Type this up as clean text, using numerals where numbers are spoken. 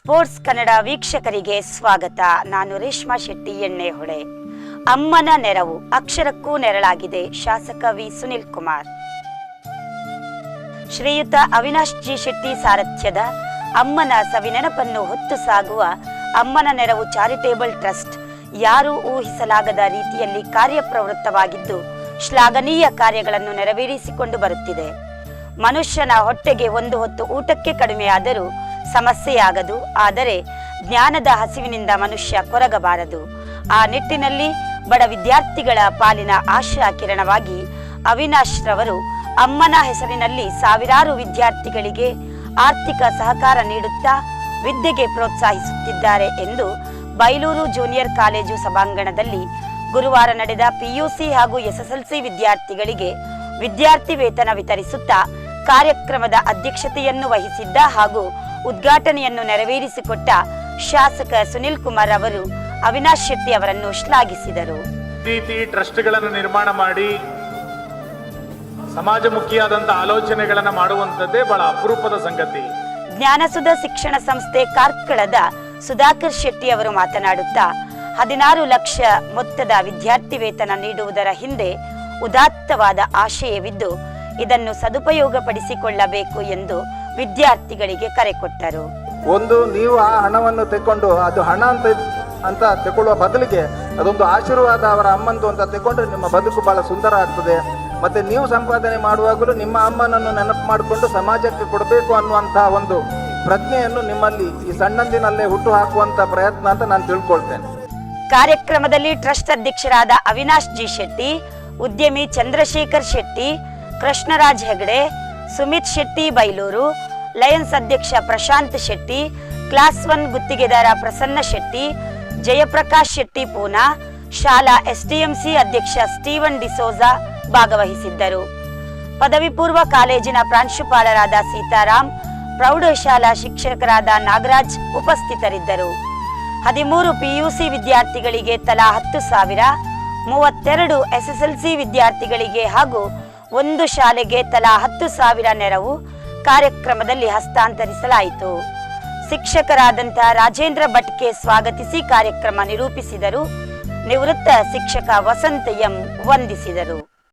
Sports Kannada ವೀಕ್ಷಕರಿಗೆ ಸ್ವಾಗತ. ನಾನು ರೇಷ್ಮಾ ಶೆಟ್ಟಿ ಎಣ್ಣೆಹೊಳೆ. ಅಮ್ಮನ ನೆರವು ಅಕ್ಷರಕ್ಕೂ ನೆರಳಾಗಿದೆ ಶಾಸಕ ವಿ ಸುನಿಲ್ ಕುಮಾರ್. ಶ್ರೀಯುತ ಅವಿನಾಶ್ ಜಿ ಶೆಟ್ಟಿ ಸಾರಥ್ಯದ ಅಮ್ಮನ ಸವಿನೆನಪನ್ನು ಹೊತ್ತು ಸಾಗುವ ಅಮ್ಮನ ನೆರವು ಚಾರಿಟೇಬಲ್ ಟ್ರಸ್ಟ್ ಯಾರೂ ಊಹಿಸಲಾಗದ ರೀತಿಯಲ್ಲಿ ಕಾರ್ಯಪ್ರವೃತ್ತವಾಗಿದ್ದು ಶ್ಲಾಘನೀಯ ಕಾರ್ಯಗಳನ್ನು ನೆರವೇರಿಸಿಕೊಂಡು ಬರುತ್ತಿದೆ. ಮನುಷ್ಯನ ಹೊಟ್ಟೆಗೆ ಒಂದು ಹೊತ್ತು ಊಟಕ್ಕೆ ಕಡಿಮೆಯಾದರೂ ಸಮಸ್ಯೆಯಾಗದು. ಆದರೆ ಜ್ಞಾನದ ಹಸಿವಿನಿಂದ ಮನುಷ್ಯ ಕೊರಗಬಾರದು. ಆ ನಿಟ್ಟಿನಲ್ಲಿ ಬಡ ವಿದ್ಯಾರ್ಥಿಗಳ ಪಾಲಿನ ಆಶಾ ಕಿರಣವಾಗಿ ಅವಿನಾಶ್ ರವರು ಅಮ್ಮನ ಹೆಸರಿನಲ್ಲಿ ಸಾವಿರಾರು ವಿದ್ಯಾರ್ಥಿಗಳಿಗೆ ಆರ್ಥಿಕ ಸಹಕಾರ ನೀಡುತ್ತಾ ವಿದ್ಯೆಗೆ ಪ್ರೋತ್ಸಾಹಿಸುತ್ತಿದ್ದಾರೆ ಎಂದು ಬೈಲೂರು ಜೂನಿಯರ್ ಕಾಲೇಜು ಸಭಾಂಗಣದಲ್ಲಿ ಗುರುವಾರ ನಡೆದ ಪಿಯುಸಿ ಹಾಗೂ ಎಸ್ಎಸ್ಎಲ್ಸಿ ವಿದ್ಯಾರ್ಥಿಗಳಿಗೆ ವಿದ್ಯಾರ್ಥಿ ವೇತನ ವಿತರಿಸುತ್ತಾ ಕಾರ್ಯಕ್ರಮದ ಅಧ್ಯಕ್ಷತೆಯನ್ನು ವಹಿಸಿದ್ದ ಹಾಗೂ ಉದ್ಘಾಟನೆಯನ್ನು ನೆರವೇರಿಸಿಕೊಟ್ಟ ಶಾಸಕ ಸುನಿಲ್ ಕುಮಾರ್ ಅವರು ಅವಿನಾಶ್ ಶೆಟ್ಟಿ ಅವರನ್ನು ಶ್ಲಾಘಿಸಿದರು. ರೀತಿ ಟ್ರಸ್ಟ್ಗಳನ್ನು ನಿರ್ಮಾಣ ಮಾಡಿ ಸಮಾಜಮುಖಿಯಾದಂತಹ ಆಲೋಚನೆಗಳನ್ನು ಮಾಡುವಂತದ್ದೇ ಬಹಳ ಅಪರೂಪದ ಸಂಗತಿ. ಜ್ಞಾನಸುಧ ಶಿಕ್ಷಣ ಸಂಸ್ಥೆ ಕಾರ್ಕಳದ ಸುಧಾಕರ್ ಶೆಟ್ಟಿ ಅವರು ಮಾತನಾಡುತ್ತಾ 16 ಲಕ್ಷ ಮೊತ್ತದ ವಿದ್ಯಾರ್ಥಿ ವೇತನ ನೀಡುವುದರ ಹಿಂದೆ ಉದಾತ್ತವಾದ ಆಶಯವಿದ್ದು ಇದನ್ನು ಸದುಪಯೋಗಪಡಿಸಿಕೊಳ್ಳಬೇಕು ಎಂದು ವಿದ್ಯಾರ್ಥಿಗಳಿಗೆ ಕರೆ ಕೊಟ್ಟರು. ಒಂದು, ನೀವು ಆ ಹಣವನ್ನು ತೆಕ್ಕೊಂಡು ಅದು ಹಣ ಅಂತ ತಗೊಳ್ಳುವ ಬದಲಿಗೆ ಅದೊಂದು ಆಶೀರ್ವಾದ ಅವರ ಅಮ್ಮಂದು ಅಂತ ತಗೊಂಡ್ರೆ ನಿಮ್ಮ ಬದುಕು ಬಹಳ ಸುಂದರ ಆಗ್ತದೆ. ಮತ್ತೆ ನೀವು ಸಂಪಾದನೆ ಮಾಡುವಾಗಲೂ ನಿಮ್ಮ ಅಮ್ಮನನ್ನು ನೆನಪು ಮಾಡಿಕೊಂಡು ಸಮಾಜಕ್ಕೆ ಕೊಡಬೇಕು ಅನ್ನುವಂತಹ ಒಂದು ಪ್ರಜ್ಞೆಯನ್ನು ನಿಮ್ಮಲ್ಲಿ ಈ ಸಣ್ಣಂದಿನಲ್ಲೇ ಹುಟ್ಟು ಹಾಕುವಂತ ಪ್ರಯತ್ನ ಅಂತ ನಾನು ತಿಳ್ಕೊಳ್ತೇನೆ. ಕಾರ್ಯಕ್ರಮದಲ್ಲಿ ಟ್ರಸ್ಟ್ ಅಧ್ಯಕ್ಷರಾದ ಅವಿನಾಶ್ ಜಿ ಶೆಟ್ಟಿ, ಉದ್ಯಮಿ ಚಂದ್ರಶೇಖರ್ ಶೆಟ್ಟಿ, ಕೃಷ್ಣರಾಜ್ ಹೆಗಡೆ, ಸುಮಿತ್ ಶೆಟ್ಟಿ ಬೈಲೂರು, ಲಯನ್ಸ್ ಅಧ್ಯಕ್ಷ ಪ್ರಶಾಂತ್ ಶೆಟ್ಟಿ, ಕ್ಲಾಸ್ 1 ಗುತ್ತಿಗೆದಾರ ಪ್ರಸನ್ನ ಶೆಟ್ಟಿ, ಜಯಪ್ರಕಾಶ್ ಶೆಟ್ಟಿ ಪೂನಾ, ಶಾಲಾ ಎಸ್ಡಿಎಂಸಿ ಅಧ್ಯಕ್ಷ ಸ್ಟೀವನ್ ಡಿಸೋಜಾ ಭಾಗವಹಿಸಿದ್ದರು. ಪದವಿ ಪೂರ್ವ ಕಾಲೇಜಿನ ಪ್ರಾಂಶುಪಾಲರಾದ ಸೀತಾರಾಮ್, ಪ್ರೌಢಶಾಲಾ ಶಿಕ್ಷಕರಾದ ನಾಗರಾಜ್ ಉಪಸ್ಥಿತರಿದ್ದರು. 13 ಪಿಯುಸಿ ವಿದ್ಯಾರ್ಥಿಗಳಿಗೆ ತಲಾ 10,000, 32 ಎಸ್ಎಸ್ಎಲ್ಸಿ ವಿದ್ಯಾರ್ಥಿಗಳಿಗೆ ಹಾಗೂ 1 ಶಾಲೆಗೆ ತಲಾ 10,000 ನೆರವು ಕಾರ್ಯಕ್ರಮದಲ್ಲಿ ಹಸ್ತಾಂತರಿಸಲಾಯಿತು. ಶಿಕ್ಷಕರಾದಂತಹ ರಾಜೇಂದ್ರ ಭಟ್ಕೆ ಸ್ವಾಗತಿಸಿ ಕಾರ್ಯಕ್ರಮ ನಿರೂಪಿಸಿದರು. ನಿವೃತ್ತ ಶಿಕ್ಷಕ ವಸಂತ ಎಂ ವಂದಿಸಿದರು.